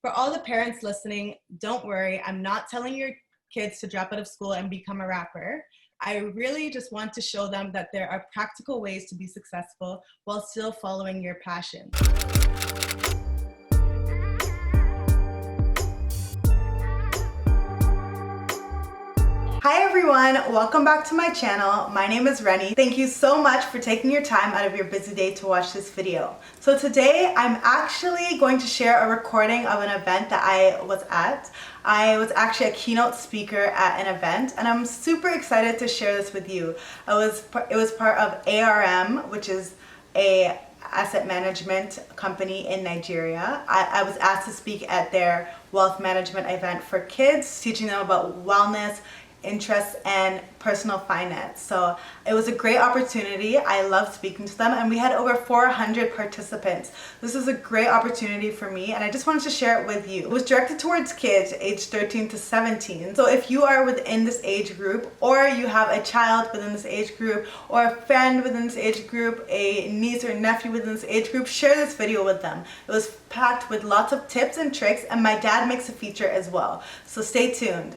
For all the parents listening, don't worry, I'm not telling your kids to drop out of school and become a rapper. I really just want to show them that there are practical ways to be successful while still following your passion. Hi everyone, welcome back to my channel. My name is Reni. Thank you so much for taking your time out of your busy day to watch this video. So today I'm actually going to share a recording of an event that I was at. I was actually a keynote speaker at an event and I'm super excited to share this with you. It was part of ARM, which is a asset management company in Nigeria. I was asked to speak at their wealth management event for kids, teaching them about wellness, interests, and personal finance. So it was a great opportunity. I loved speaking to them and we had over 400 participants. This was a great opportunity for me and I just wanted to share it with you. It was directed towards kids aged 13 to 17. So if you are within this age group, or you have a child within this age group, or a friend within this age group, a niece or nephew within this age group, share this video with them. It was packed with lots of tips and tricks and my dad makes a feature as well. So stay tuned.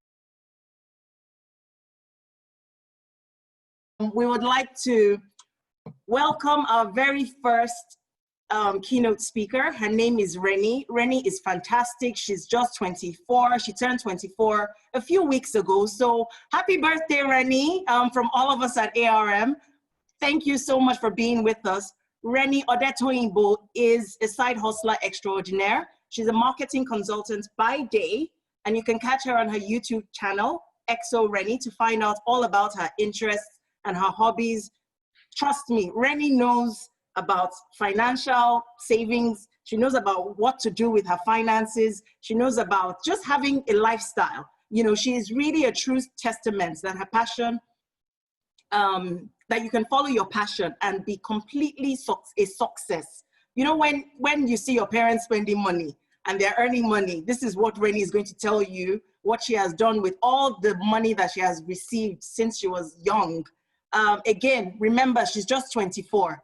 We would like to welcome our very first keynote speaker. Her name is Reni. Reni is fantastic. She's just 24. She turned 24 a few weeks ago. So happy birthday, Reni, from all of us at ARM. Thank you so much for being with us. Reniodetoyinbo is a side hustler extraordinaire. She's a marketing consultant by day, and you can catch her on her YouTube channel, xoreni, to find out all about her interests and her hobbies. Trust me, Reni knows about financial savings. She knows about what to do with her finances. She knows about just having a lifestyle. You know, she is really a true testament that her passion, that you can follow your passion and be completely a success. You know, when you see your parents spending money and they're earning money, this is what Reni is going to tell you, what she has done with all the money that she has received since she was young. Again, remember, she's just 24.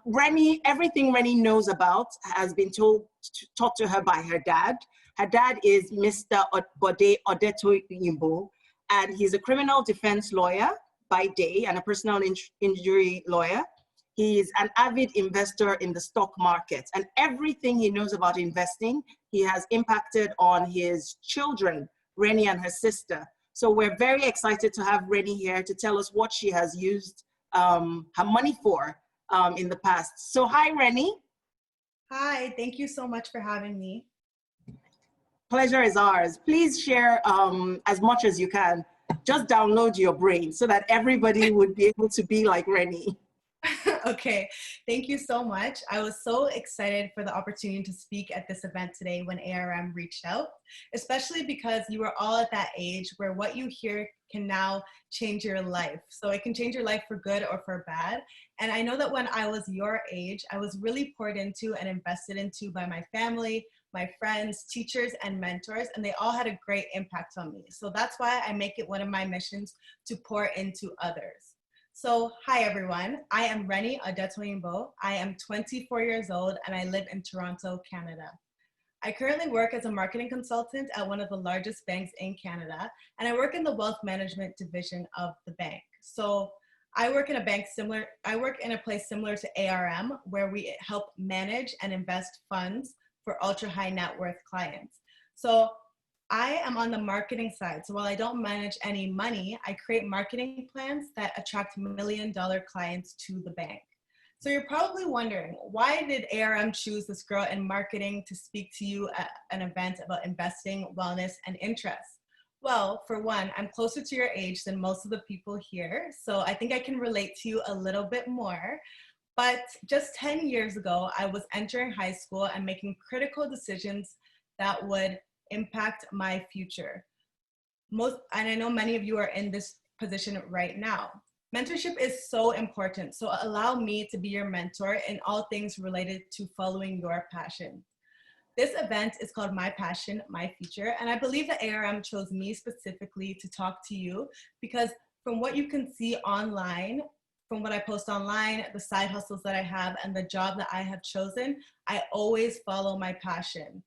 Reni, everything Reni knows about has been taught to her by her dad. Her dad is Mr. Bode Odetoyinbo, and he's a criminal defense lawyer by day and a personal injury lawyer. He's an avid investor in the stock market, and everything he knows about investing, he has impacted on his children, Reni and her sister. So we're very excited to have Reni here to tell us what she has used her money for in the past. So hi, Reni. Hi, thank you so much for having me. Pleasure is ours. Please share as much as you can. Just download your brain so that everybody would be able to be like Reni. Okay, thank you so much. I was so excited for the opportunity to speak at this event today when ARM reached out, especially because you are all at that age where what you hear can now change your life. So it can change your life for good or for bad. And I know that when I was your age, I was really poured into and invested into by my family, my friends, teachers, and mentors, and they all had a great impact on me. So that's why I make it one of my missions to pour into others. So, hi everyone, I am Reni Odetoyinbo. I am 24 years old and I live in Toronto, Canada. I currently work as a marketing consultant at one of the largest banks in Canada, and I work in the wealth management division of the bank. So I work in a place similar to ARM, where we help manage and invest funds for ultra high net worth clients. So I am on the marketing side. So while I don't manage any money, I create marketing plans that attract million-dollar clients to the bank. So you're probably wondering, why did ARM choose this girl in marketing to speak to you at an event about investing, wellness, and interests? Well, for one, I'm closer to your age than most of the people here, so I think I can relate to you a little bit more. But just 10 years ago, I was entering high school and making critical decisions that would impact my future. And I know many of you are in this position right now. Mentorship is so important, so allow me to be your mentor in all things related to following your passion. This event is called My Passion, My Future, and I believe that ARM chose me specifically to talk to you because from what you can see online, from what I post online, the side hustles that I have, and the job that I have chosen, I always follow my passion.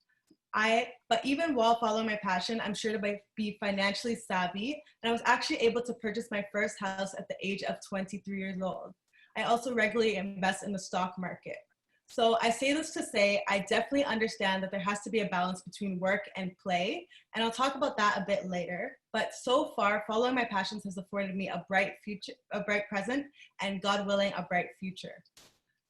But even while following my passion, I'm sure to be financially savvy, and I was actually able to purchase my first house at the age of 23 years old. I also regularly invest in the stock market. So I say this to say, I definitely understand that there has to be a balance between work and play, and I'll talk about that a bit later. But so far, following my passions has afforded me a bright future, a bright present, and God willing, a bright future.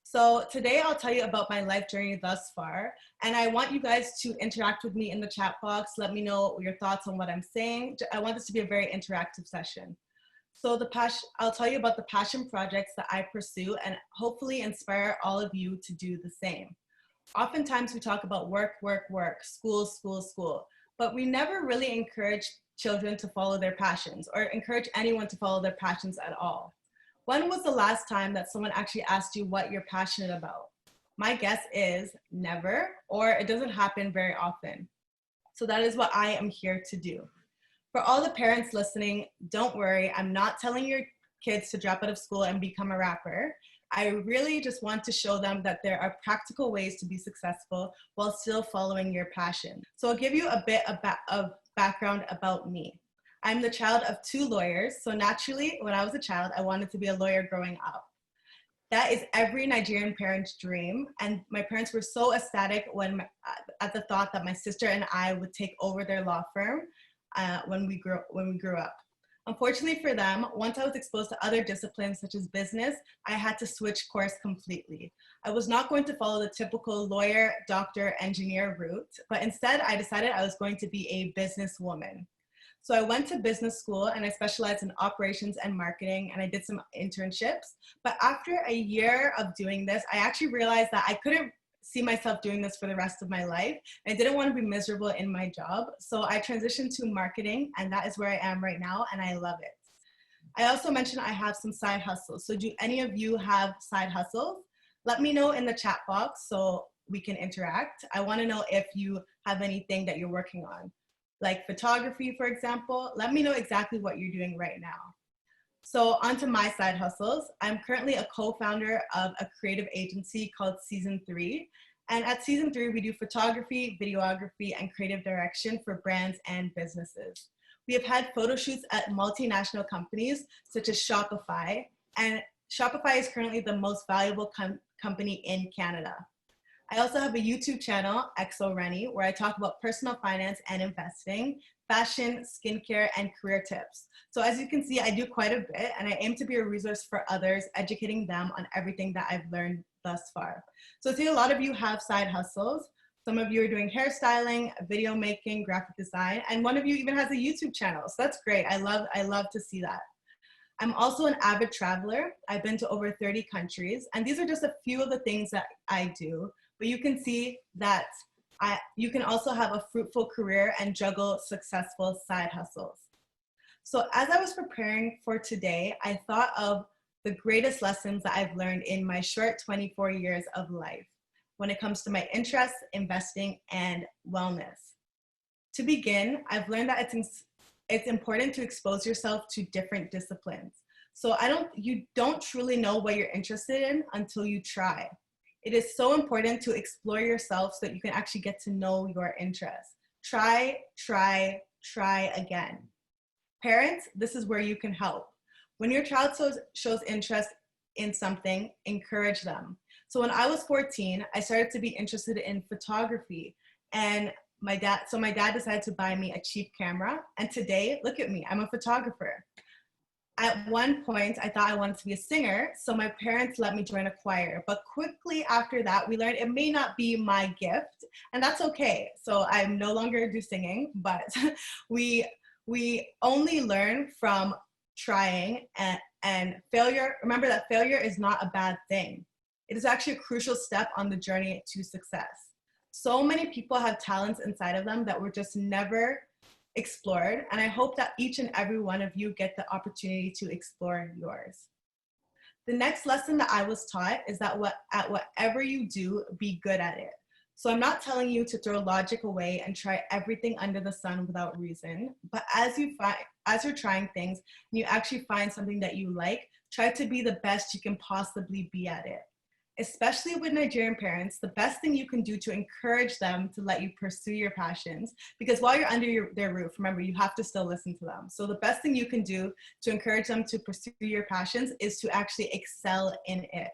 So today I'll tell you about my life journey thus far, and I want you guys to interact with me in the chat box. Let me know your thoughts on what I'm saying. I want this to be a very interactive session. So I'll tell you about the passion projects that I pursue and hopefully inspire all of you to do the same. Oftentimes we talk about work, work, work, school, school, school, but we never really encourage children to follow their passions or encourage anyone to follow their passions at all. When was the last time that someone actually asked you what you're passionate about? My guess is never, or it doesn't happen very often. So that is what I am here to do. For all the parents listening, don't worry, I'm not telling your kids to drop out of school and become a rapper. I really just want to show them that there are practical ways to be successful while still following your passion. So I'll give you a bit of background about me. I'm the child of two lawyers, so naturally, when I was a child, I wanted to be a lawyer growing up. That is every Nigerian parent's dream, and my parents were so ecstatic at the thought that my sister and I would take over their law firm when we grew up. Unfortunately for them, once I was exposed to other disciplines such as business, I had to switch course completely. I was not going to follow the typical lawyer, doctor, engineer route, but instead I decided I was going to be a businesswoman. So I went to business school and I specialized in operations and marketing, and I did some internships. But after a year of doing this, I actually realized that I couldn't see myself doing this for the rest of my life. I didn't want to be miserable in my job. So I transitioned to marketing, and that is where I am right now, and I love it. I also mentioned I have some side hustles. So do any of you have side hustles? Let me know in the chat box so we can interact. I want to know if you have anything that you're working on, like photography, for example. Let me know exactly what you're doing right now. So onto my side hustles. I'm currently a co-founder of a creative agency called Season 3. And at Season 3, we do photography, videography, and creative direction for brands and businesses. We have had photo shoots at multinational companies such as Shopify, and Shopify is currently the most valuable company in Canada. I also have a YouTube channel, xoreni, where I talk about personal finance and investing, fashion, skincare, and career tips. So as you can see, I do quite a bit, and I aim to be a resource for others, educating them on everything that I've learned thus far. So I see a lot of you have side hustles. Some of you are doing hairstyling, video making, graphic design, and one of you even has a YouTube channel. So that's great. I love to see that. I'm also an avid traveler. I've been to over 30 countries, and these are just a few of the things that I do. But you can see that you can also have a fruitful career and juggle successful side hustles. So as I was preparing for today, I thought of the greatest lessons that I've learned in my short 24 years of life when it comes to my interests, investing, and wellness. To begin, I've learned that it's important to expose yourself to different disciplines. So you don't truly know what you're interested in until you try. It is so important to explore yourself so that you can actually get to know your interests. Try, try, try again. Parents, this is where you can help. When your child shows interest in something, encourage them. So when I was 14, I started to be interested in photography, and my dad decided to buy me a cheap camera, and today, look at me, I'm a photographer. At one point, I thought I wanted to be a singer, so my parents let me join a choir. But quickly after that, we learned it may not be my gift, and that's okay. So I no longer do singing, but we only learn from trying, and failure. Remember that failure is not a bad thing. It is actually a crucial step on the journey to success. So many people have talents inside of them that were just never explored, and I hope that each and every one of you get the opportunity to explore yours. The next lesson that I was taught is that whatever you do, be good at it. So I'm not telling you to throw logic away and try everything under the sun without reason, but as you're trying things and you actually find something that you like, try to be the best you can possibly be at it. Especially with Nigerian parents, the best thing you can do to encourage them to let you pursue your passions, because while you're under their roof, remember, you have to still listen to them. So the best thing you can do to encourage them to pursue your passions is to actually excel in it.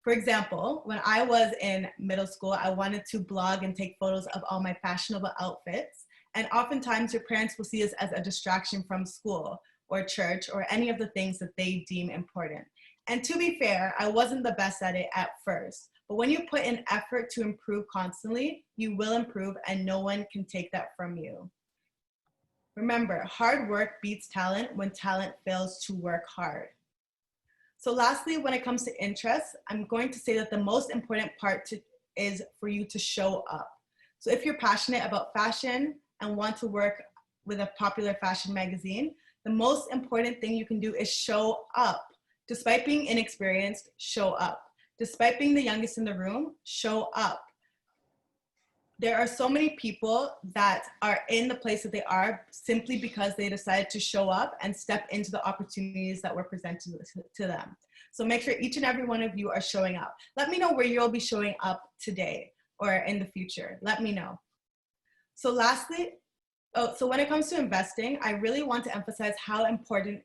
For example, when I was in middle school, I wanted to blog and take photos of all my fashionable outfits. And oftentimes your parents will see this as a distraction from school or church or any of the things that they deem important. And to be fair, I wasn't the best at it at first. But when you put in effort to improve constantly, you will improve and no one can take that from you. Remember, hard work beats talent when talent fails to work hard. So lastly, when it comes to interests, I'm going to say that the most important part is for you to show up. So if you're passionate about fashion and want to work with a popular fashion magazine, the most important thing you can do is show up. Despite being inexperienced, show up. Despite being the youngest in the room, show up. There are so many people that are in the place that they are simply because they decided to show up and step into the opportunities that were presented to them. So make sure each and every one of you are showing up. Let me know where you'll be showing up today or in the future. Let me know. So lastly, so when it comes to investing, I really want to emphasize how important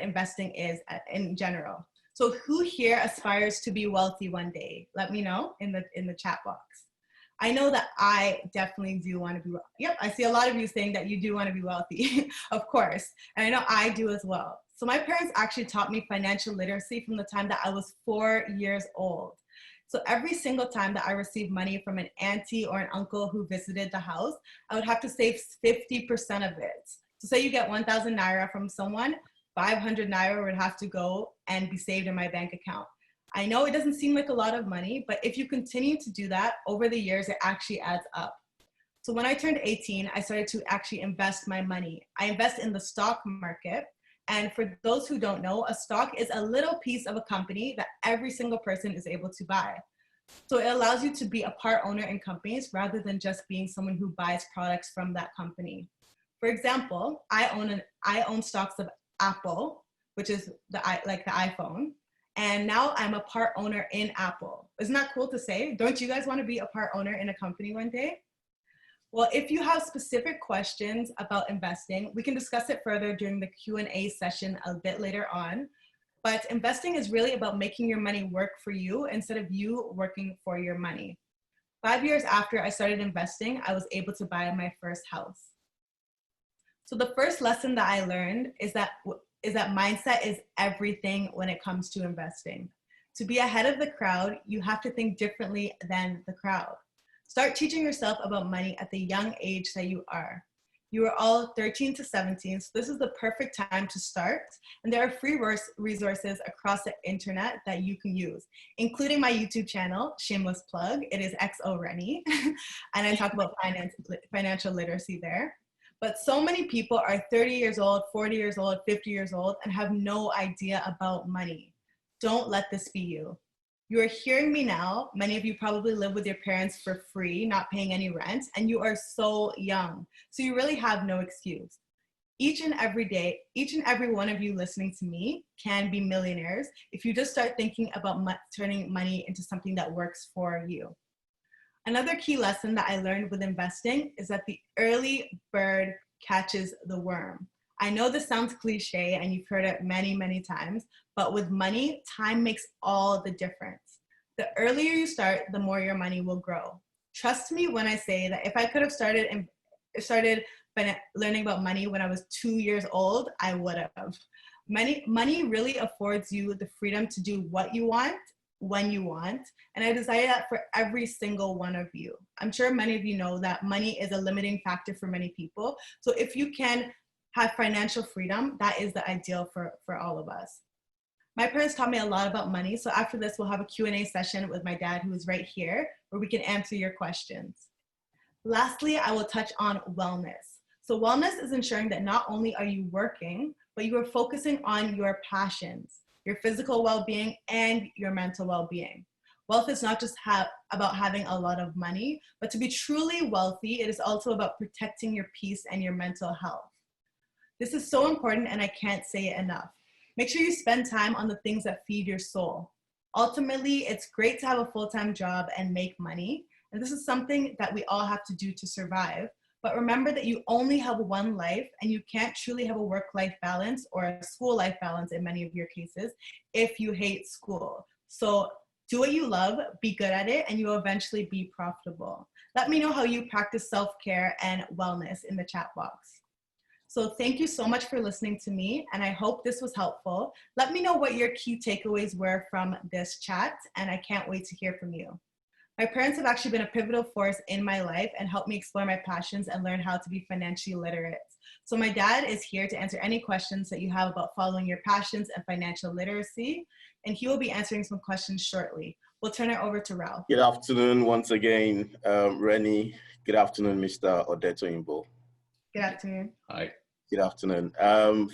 investing is in general. So who here aspires to be wealthy one day? Let me know in the chat box. I know that I definitely do want to be wealthy. Yep, I see a lot of you saying that you do want to be wealthy, of course. And I know I do as well. So my parents actually taught me financial literacy from the time that I was 4 years old. So every single time that I received money from an auntie or an uncle who visited the house, I would have to save 50% of it. So say you get 1,000 Naira from someone, 500 Naira would have to go and be saved in my bank account. I know it doesn't seem like a lot of money, but if you continue to do that over the years, it actually adds up. So when I turned 18, I started to actually invest my money. I invest in the stock market. And for those who don't know, a stock is a little piece of a company that every single person is able to buy. So it allows you to be a part owner in companies rather than just being someone who buys products from that company. For example, I own stocks of Apple, which is like the iPhone. And now I'm a part owner in Apple. Isn't that cool to say? Don't you guys want to be a part owner in a company one day? Well, if you have specific questions about investing, we can discuss it further during the Q&A session a bit later on. But investing is really about making your money work for you instead of you working for your money. 5 years after I started investing, I was able to buy my first house. So the first lesson that I learned is that mindset is everything when it comes to investing. To be ahead of the crowd, you have to think differently than the crowd. Start teaching yourself about money at the young age that you are. You are all 13 to 17, so this is the perfect time to start. And there are free resources across the internet that you can use, including my YouTube channel, shameless plug. It is xoreni, and I talk about financial literacy there. But so many people are 30 years old, 40 years old, 50 years old, and have no idea about money. Don't let this be you. You are hearing me now. Many of you probably live with your parents for free, not paying any rent, and you are so young. So you really have no excuse. Each and every one of you listening to me can be millionaires if you just start thinking about turning money into something that works for you. Another key lesson that I learned with investing is that the early bird catches the worm. I know this sounds cliche and you've heard it many, many times, but with money, time makes all the difference. The earlier you start, the more your money will grow. Trust me when I say that if I could have started learning about money when I was 2 years old, I would have. Money really affords you the freedom to do what you want, when you want, and I desire that for every single one of you. I'm sure many of you know that money is a limiting factor for many people. So if you can have financial freedom, that is the ideal for all of us. My parents taught me a lot about money, so after this we'll have a Q&A session with my dad, who is right here, where we can answer your questions. Lastly, I will touch on wellness. So wellness is ensuring that not only are you working, but you are focusing on your passions, your physical well-being and your mental well-being. Wealth is not just about having a lot of money, but to be truly wealthy, it is also about protecting your peace and your mental health. This is so important and I can't say it enough. Make sure you spend time on the things that feed your soul. Ultimately, it's great to have a full-time job and make money. And this is something that we all have to do to survive. But remember that you only have one life, and you can't truly have a work-life balance or a school-life balance in many of your cases if you hate school. So do what you love, be good at it, and you'll eventually be profitable. Let me know how you practice self-care and wellness in the chat box. So thank you so much for listening to me, and I hope this was helpful. Let me know what your key takeaways were from this chat, and I can't wait to hear from you. My parents have actually been a pivotal force in my life and helped me explore my passions and learn how to be financially literate. So my dad is here to answer any questions that you have about following your passions and financial literacy, and he will be answering some questions shortly. We'll turn it over to Ralph. Good afternoon once again, Reni. Good afternoon, Mr. Odetoyinbo. Good afternoon. Hi. Good afternoon.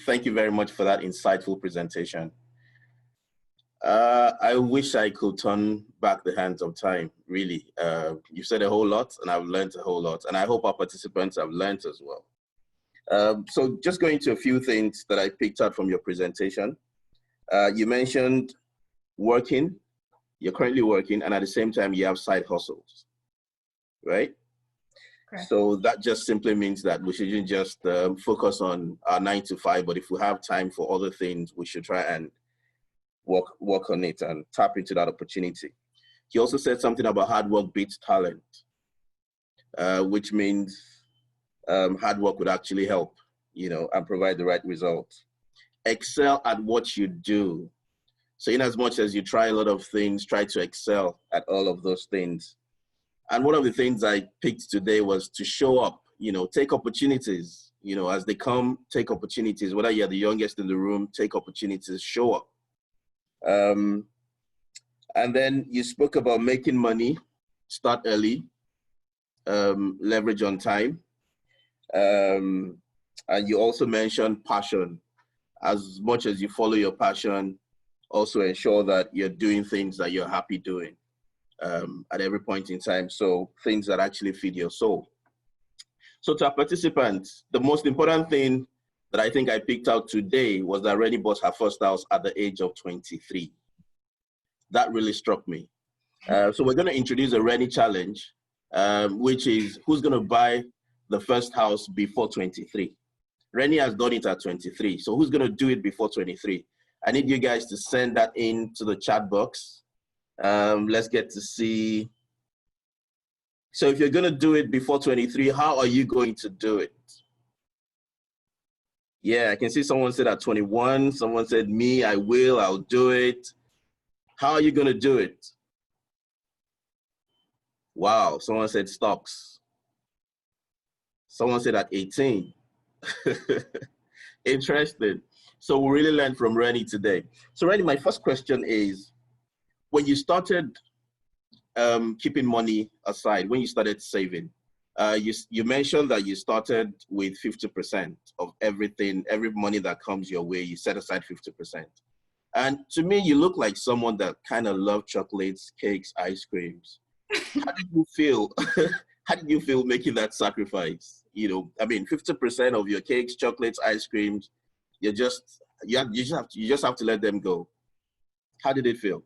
Thank you very much for that insightful presentation. I wish I could turn back the hands of time, really. You said a whole lot, and I've learned a whole lot, and I hope our participants have learned as well. So just going to a few things that I picked up from your presentation. You mentioned working. You're currently working, and at the same time, you have side hustles, right? Correct. So that just simply means that we shouldn't just focus on our 9 to 5, but if we have time for other things, we should try and work on it and tap into that opportunity. He also said something about hard work beats talent, which means hard work would actually help, and provide the right results. Excel at what you do. So in as much as you try a lot of things, try to excel at all of those things. And one of the things I picked today was to show up, take opportunities, as they come, take opportunities. Whether you're the youngest in the room, take opportunities, show up. And then you spoke about making money, start early, leverage on time. And you also mentioned passion. As much as you follow your passion, also ensure that you're doing things that you're happy doing at every point in time. So things that actually feed your soul. So to our participants, the most important thing that I think I picked out today was that Reni bought her first house at the age of 23. That really struck me. So we're going to introduce a Reni challenge, which is who's going to buy the first house before 23. Reni has done it at 23. So who's going to do it before 23? I need you guys to send that into the chat box. Let's get to see. So if you're going to do it before 23, how are you going to do it? Yeah, I can see someone said at 21. Someone said, me, I will, I'll do it. How are you going to do it? Wow, someone said stocks. Someone said at 18. Interesting. So we really learned from Reni today. So Reni, my first question is, when you started keeping money aside, when you started saving, you mentioned that you started with 50% of everything, every money that comes your way, you set aside 50%. And to me, you look like someone that kind of loved chocolates, cakes, ice creams. How did you feel? How did you feel making that sacrifice? 50% of your cakes, chocolates, ice creams, you just have to let them go. How did it feel?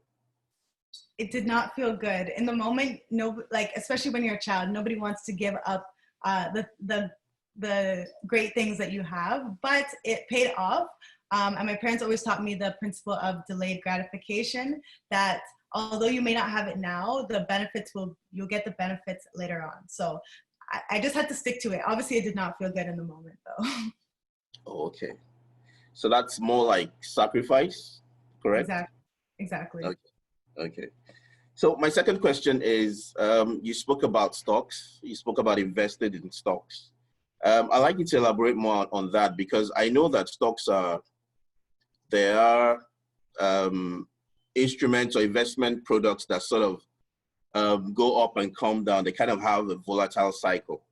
It did not feel good in the moment. No, especially when you're a child, nobody wants to give up the great things that you have, but it paid off. And my parents always taught me the principle of delayed gratification, that although you may not have it now, you'll get the benefits later on. So I just had to stick to it. Obviously, it did not feel good in the moment though. Oh, okay. So that's more like sacrifice, correct? Exactly. Okay. So my second question is, you spoke about stocks. You spoke about invested in stocks. I'd like you to elaborate more on that, because I know that stocks are instruments or investment products that sort of go up and come down. They kind of have a volatile cycle.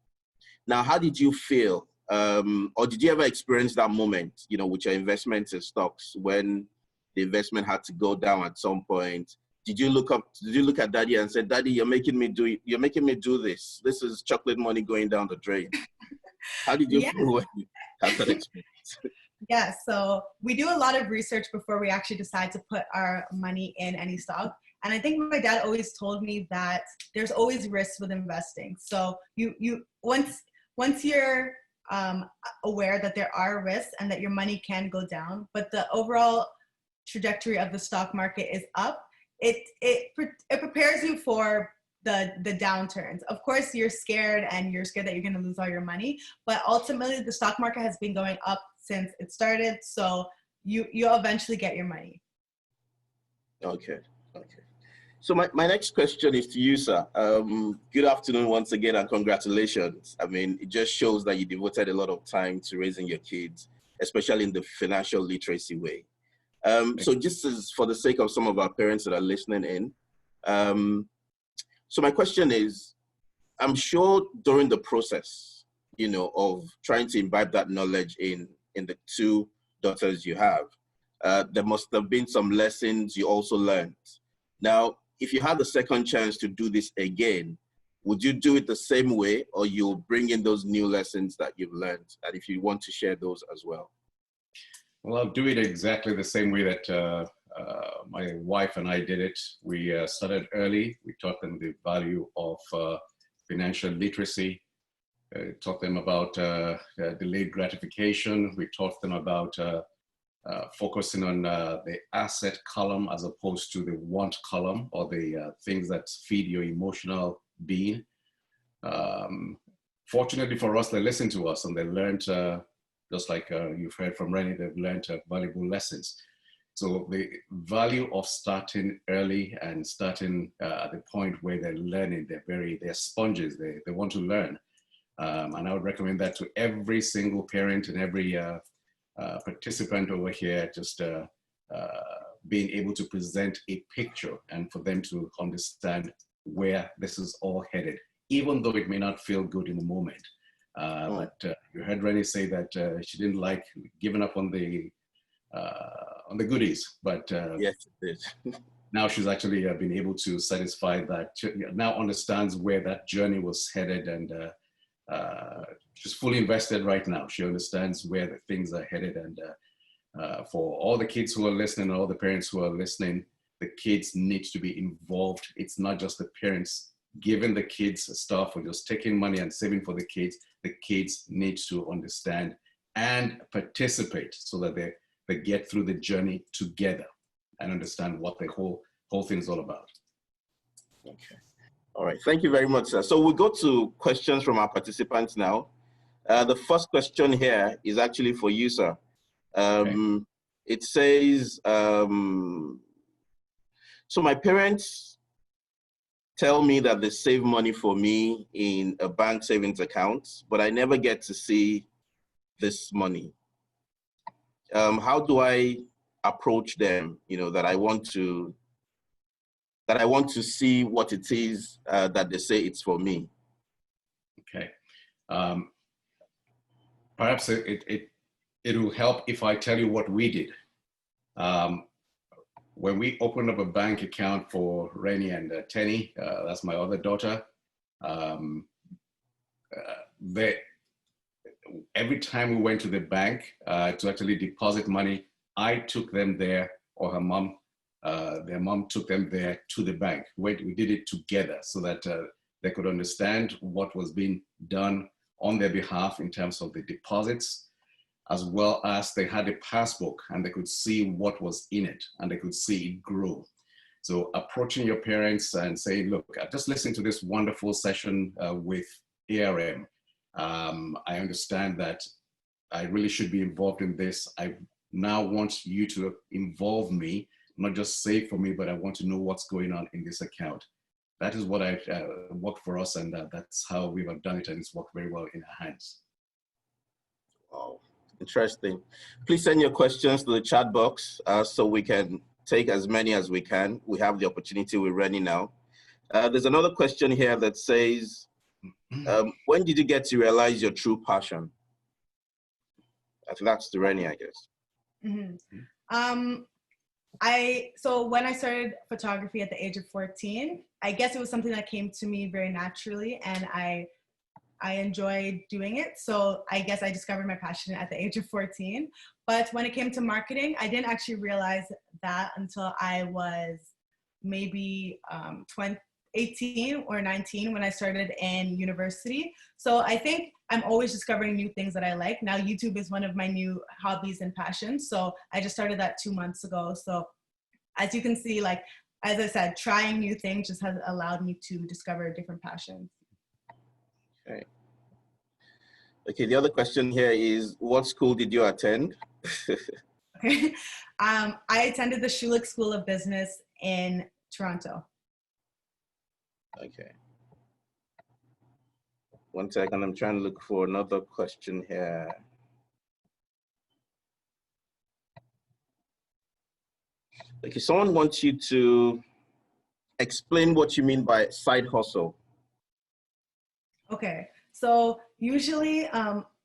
Now, how did you feel? Or did you ever experience that moment, with your investments in stocks, when the investment had to go down at some point? Did you look at daddy and say, daddy, you're making me do this. This is chocolate money going down the drain. How did you feel when you had that experience? Yeah, so we do a lot of research before we actually decide to put our money in any stock. And I think my dad always told me that there's always risks with investing. So once you're aware that there are risks and that your money can go down, but the overall trajectory of the stock market is up, it prepares you for the downturns. Of course, you're scared that you're going to lose all your money, but ultimately the stock market has been going up since it started, so you'll eventually get your money. Okay. So my next question is to you, sir. Good afternoon once again, and congratulations. I mean, it just shows that you devoted a lot of time to raising your kids, especially in the financial literacy way. So just as for the sake of some of our parents that are listening in, so my question is, I'm sure during the process, of trying to imbibe that knowledge in the two daughters you have, there must have been some lessons you also learned. Now, if you had the second chance to do this again, would you do it the same way, or you'll bring in those new lessons that you've learned? And if you want to share those as well. Well, I'll do it exactly the same way that my wife and I did it. We started early. We taught them the value of financial literacy, taught them about delayed gratification. We taught them about focusing on the asset column as opposed to the want column, or the things that feed your emotional being. Fortunately for us, they listened to us and they learned, just like you've heard from Reni, they've learned valuable lessons. So the value of starting early and starting at the point where they're learning, they're sponges, they want to learn. And I would recommend that to every single parent and every participant over here, just being able to present a picture and for them to understand where this is all headed, even though it may not feel good in the moment. But you heard Reni say that she didn't like giving up on the goodies, but yes, it is. Now she's actually been able to satisfy that, now understands where that journey was headed, and she's fully invested right now. She understands where the things are headed, and for all the kids who are listening, all the parents who are listening, the kids need to be involved. It's not just the parents giving the kids stuff or just taking money and saving for the kids. The kids need to understand and participate so that they get through the journey together and understand what the whole thing is all about. Okay. All right. Thank you very much, sir. So we'll go to questions from our participants now. The first question here is actually for you, sir. Okay. It says, so my parents tell me that they save money for me in a bank savings account, but I never get to see this money. How do I approach them, that I want to see what it is that they say it's for me? Okay. Perhaps it will help if I tell you what we did. When we opened up a bank account for Reni and Tenny, that's my other daughter, every time we went to the bank to actually deposit money, I took them there, or her mom, their mom took them there to the bank. We did it together so that they could understand what was being done on their behalf in terms of the deposits, as well as they had a passbook and they could see what was in it and they could see it grow. So approaching your parents and saying, look, I just listened to this wonderful session with ARM. I understand that I really should be involved in this. I now want you to involve me, not just save for me, but I want to know what's going on in this account. That is what I worked for us, and that's how we have done it, and it's worked very well in our hands. Wow, interesting. Please send your questions to the chat box so we can take as many as we can. We have the opportunity with Reni now. There's another question here that says, when did you get to realize your true passion? I think that's to Reni, I guess. Mm-hmm. So when I started photography at the age of 14, I guess it was something that came to me very naturally, and I I enjoy doing it. So I guess I discovered my passion at the age of 14. But when it came to marketing, I didn't actually realize that until I was maybe 18 or 19 when I started in university. So I think I'm always discovering new things that I like. Now YouTube is one of my new hobbies and passions. So I just started that 2 months ago. So as you can see, like, as I said, trying new things just has allowed me to discover different passions. Okay. Okay, the other question here is, what school did you attend? Okay. I attended the Schulich School of Business in Toronto. Okay. One second, I'm trying to look for another question here. Okay, someone wants you to explain what you mean by side hustle. Okay, so usually,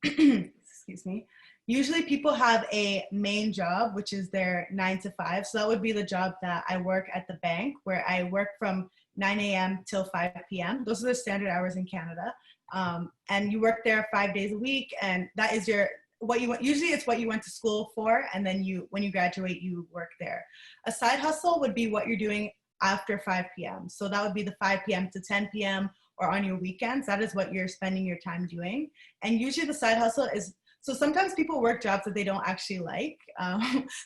excuse me, usually people have a main job, which is their 9 to 5. So that would be the job that I work at the bank, where I work from 9 a.m. till 5 p.m. Those are the standard hours in Canada. And you work there 5 days a week, and that is what you want. Usually it's what you went to school for, and then when you graduate, you work there. A side hustle would be what you're doing after 5 p.m. So that would be the 5 p.m. to 10 p.m. or on your weekends. That is what you're spending your time doing. And usually the side hustle is, so sometimes people work jobs that they don't actually like.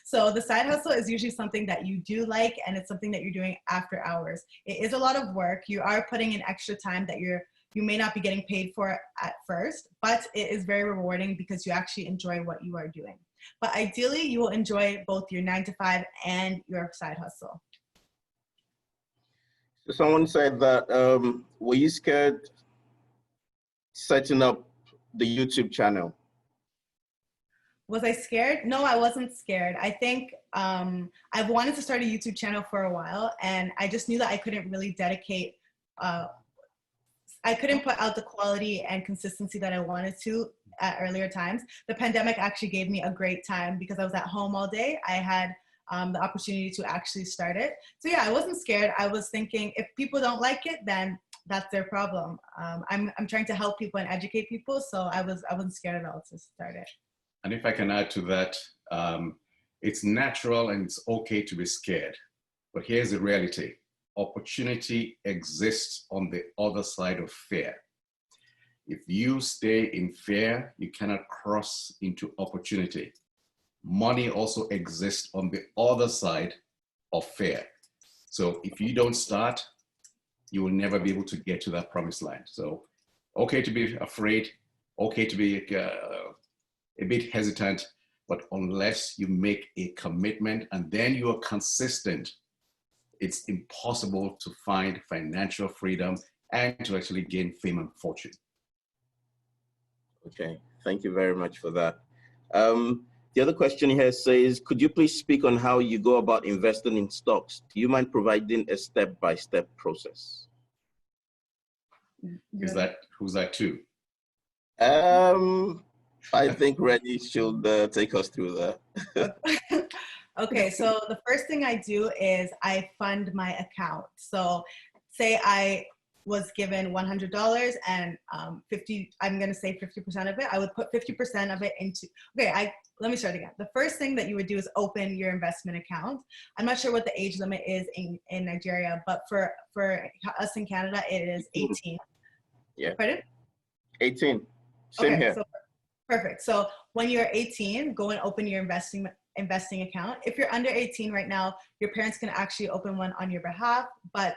So the side hustle is usually something that you do like, and it's something that you're doing after hours. It is a lot of work. You are putting in extra time that you may not be getting paid for at first, but it is very rewarding because you actually enjoy what you are doing. But ideally, you will enjoy both your 9 to 5 and your side hustle. So someone said that, were you scared setting up the YouTube channel? Was I scared? No, I wasn't scared. I think I've wanted to start a YouTube channel for a while, and I just knew that I couldn't really dedicate, I couldn't put out the quality and consistency that I wanted to at earlier times. The pandemic actually gave me a great time because I was at home all day. I had the opportunity to actually start it. So yeah, I wasn't scared. I was thinking, if people don't like it, then that's their problem. I'm trying to help people and educate people, so I wasn't scared at all to start it. And if I can add to that, it's natural and it's okay to be scared. But here's the reality. Opportunity exists on the other side of fear. If you stay in fear, you cannot cross into opportunity. Money also exists on the other side of fear. So if you don't start, you will never be able to get to that promised land. So okay to be afraid, okay to be a bit hesitant, but unless you make a commitment and then you are consistent, it's impossible to find financial freedom and to actually gain fame and fortune. Okay, thank you very much for that. The other question here says, could you please speak on how you go about investing in stocks? Do you mind providing a step-by-step process? Who's that to? I think Reni should take us through that. Okay, so the first thing I do is I fund my account. So say I was given $100 and I'm going to say 50% of it. I would put 50% of it into, let me start again. The first thing that you would do is open your investment account. I'm not sure what the age limit is in Nigeria, but for us in Canada, it is 18. Yeah. Pardon? 18. Same here. So perfect. So when you're 18, go and open your investing account. If you're under 18 right now, your parents can actually open one on your behalf. But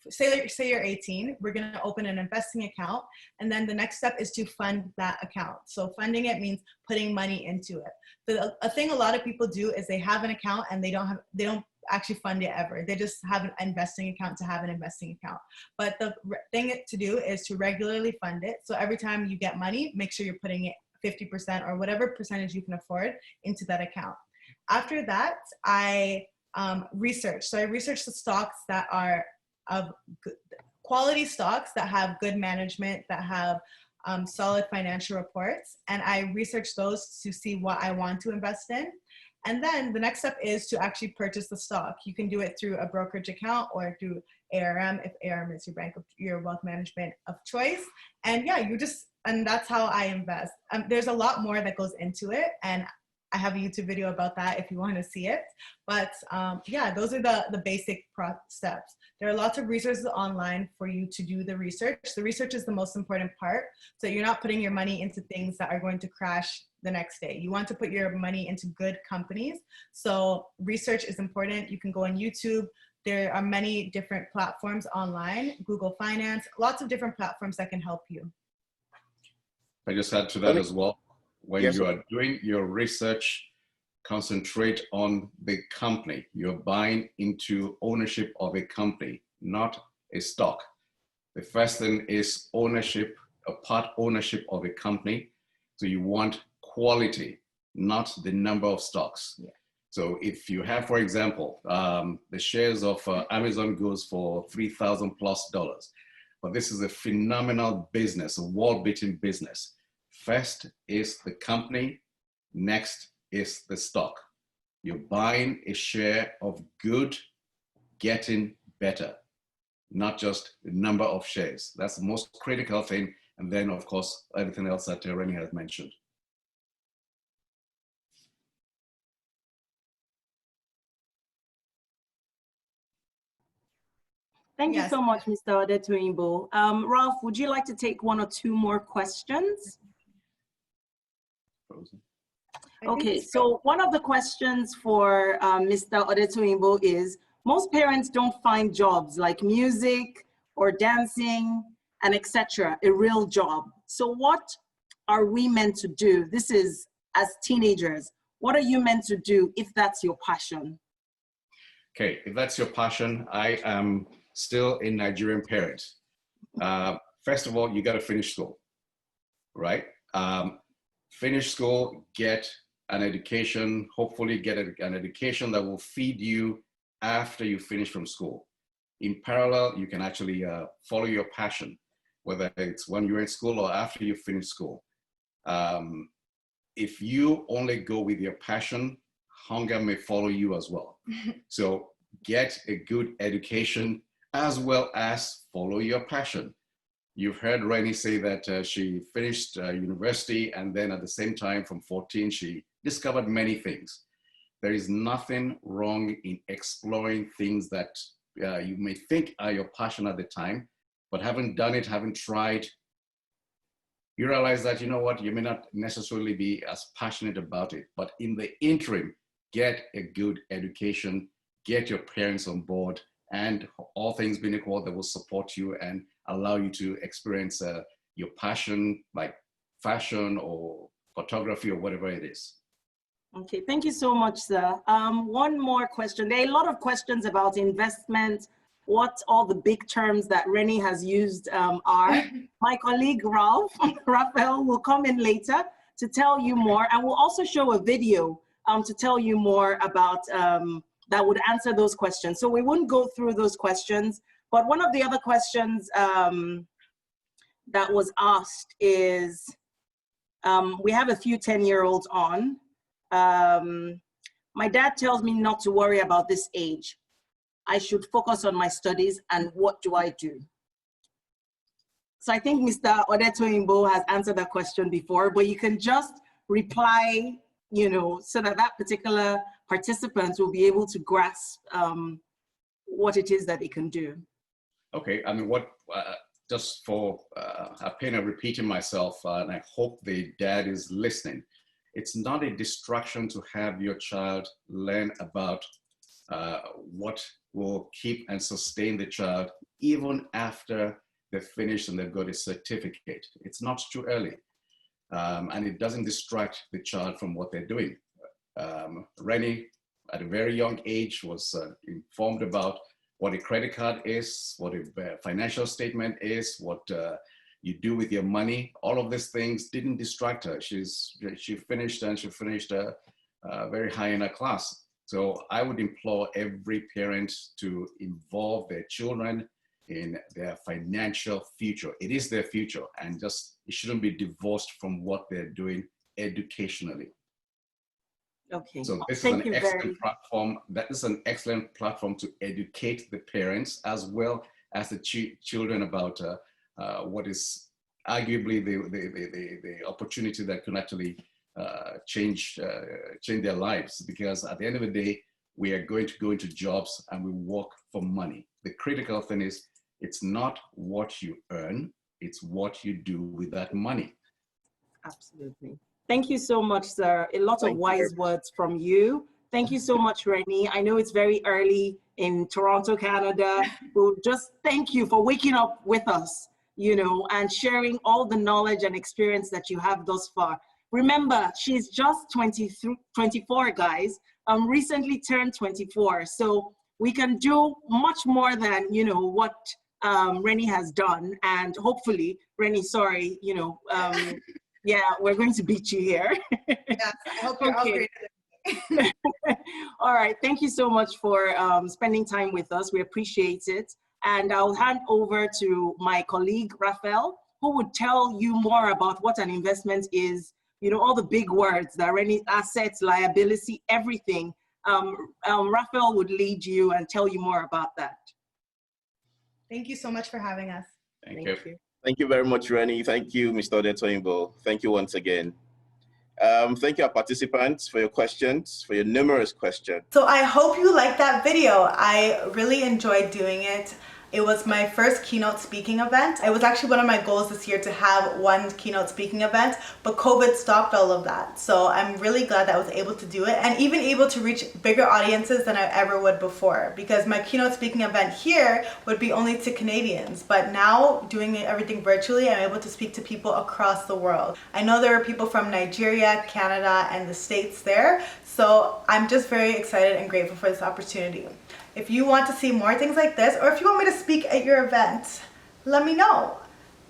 say you're 18, we're going to open an investing account, and then the next step is to fund that account. So funding it means putting money into it. A thing a lot of people do is they have an account and they don't actually fund it ever. They just have an investing account to have an investing account. But the thing to do is to regularly fund it. So every time you get money, make sure you're putting it 50% or whatever percentage you can afford into that account. After that, I research. So I research the stocks that are of good, quality stocks that have good management, that have solid financial reports. And I research those to see what I want to invest in. And then the next step is to actually purchase the stock. You can do it through a brokerage account or through ARM, if ARM is your bank of your wealth management of choice. And yeah, and that's how I invest. There's a lot more that goes into it, and I have a YouTube video about that if you want to see it. But yeah, those are the basic steps. There are lots of resources online for you to do the research. The research is the most important part. So you're not putting your money into things that are going to crash the next day. You want to put your money into good companies. So research is important. You can go on YouTube. There are many different platforms online, Google Finance, lots of different platforms that can help you. I just add to that as well. When Yes, you are doing your research, concentrate on the company. You're buying into ownership of a company, not a stock. The first thing is ownership, a part ownership of a company. So you want quality, not the number of stocks. Yeah. So if you have, for example, the shares of Amazon goes for $3,000+, but this is a phenomenal business, a world-beating business. First is the company, next is the stock. You're buying a share of good, getting better, not just the number of shares. That's the most critical thing. And then, of course, everything else that Reni has mentioned. Thank you Yes. so much, Mr. Odetoyinbo. Ralph, would you like to take one or two more questions? Okay, so one of the questions for Mr. Odetoyinbo is, most parents don't find jobs like music or dancing and etc. a real job. So what are we meant to do? This is as teenagers. What are you meant to do if that's your passion? Okay, if that's your passion, I am still a Nigerian parent. First of all, you got to finish school, right? Finish school, get an education, hopefully get an education that will feed you after you finish from school. In parallel, you can actually follow your passion, whether it's when you're in school or after you finish school. If you only go with your passion, hunger may follow you as well. So get a good education as well as follow your passion. You've heard Reni say that she finished university, and then at the same time from 14, she discovered many things. There is nothing wrong in exploring things that you may think are your passion at the time, but haven't done it, haven't tried. You realize that, you know what, you may not necessarily be as passionate about it, but in the interim, get a good education, get your parents on board, and all things being equal, they will support you and allow you to experience your passion, like fashion or photography or whatever it is. Okay, thank you so much, sir. One more question. There are a lot of questions about investment, what all the big terms that Reni has used are. My colleague Raphael will come in later to tell you more, and we'll also show a video to tell you more about that would answer those questions. So we won't go through those questions, but one of the other questions that was asked is, we have a few 10-year-olds on. My dad tells me not to worry about this age. I should focus on my studies, and what do I do? So I think Mr. Odetoyinbo has answered that question before, but you can just reply, you know, so that that particular participant will be able to grasp what it is that they can do. Okay, I mean, what, just for a pain of repeating myself, and I hope the dad is listening, it's not a distraction to have your child learn about what will keep and sustain the child even after they're finished and they've got a certificate. It's not too early, and it doesn't distract the child from what they're doing. Reni, at a very young age, was informed about what a credit card is, what a financial statement is, what you do with your money. All of these things didn't distract her. She finished, and she finished very high in her class. So I would implore every parent to involve their children in their financial future. It is their future, and just it shouldn't be divorced from what they're doing educationally. Okay. So this is Thank an you excellent very platform. That is an excellent platform to educate the parents as well as the children about what is arguably the opportunity that can actually change their lives. Because at the end of the day, we are going to go into jobs and we work for money. The critical thing is it's not what you earn, it's what you do with that money. Absolutely. Thank you so much, sir. A lot of Thank wise you. words from you. Thank you so much, Reni. I know it's very early in Toronto, Canada. We'll just thank you for waking up with us, you know, and sharing all the knowledge and experience that you have thus far. Remember, she's just 24, guys. Recently turned 24. So we can do much more than, you know, what Reni has done. And hopefully, Reni, sorry, you know, yeah, we're going to beat you here. Yes, I hope you're Okay. upgraded. All right. Thank you so much for spending time with us. We appreciate it. And I'll hand over to my colleague, Raphael, who would tell you more about what an investment is, you know, all the big words, that any assets, liability, everything. Raphael would lead you and tell you more about that. Thank you so much for having us. Thank you. Thank you very much, Reni. Thank you, Mr. Odetoyinbo. Thank you once again. Thank you, our participants, for your questions, for your numerous questions. So I hope you liked that video. I really enjoyed doing it. It was my first keynote speaking event. It was actually one of my goals this year to have one keynote speaking event, but COVID stopped all of that. So I'm really glad that I was able to do it and even able to reach bigger audiences than I ever would before, because my keynote speaking event here would be only to Canadians, but now doing everything virtually, I'm able to speak to people across the world. I know there are people from Nigeria, Canada, and the States there. So I'm just very excited and grateful for this opportunity. If you want to see more things like this, or if you want me to speak at your event, let me know.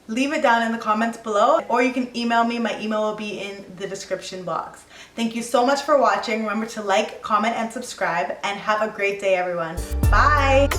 Leave it down in the comments below, or you can email me. My email will be in the description box. Thank you so much for watching. Remember to like, comment, and subscribe, and have a great day, everyone. Bye.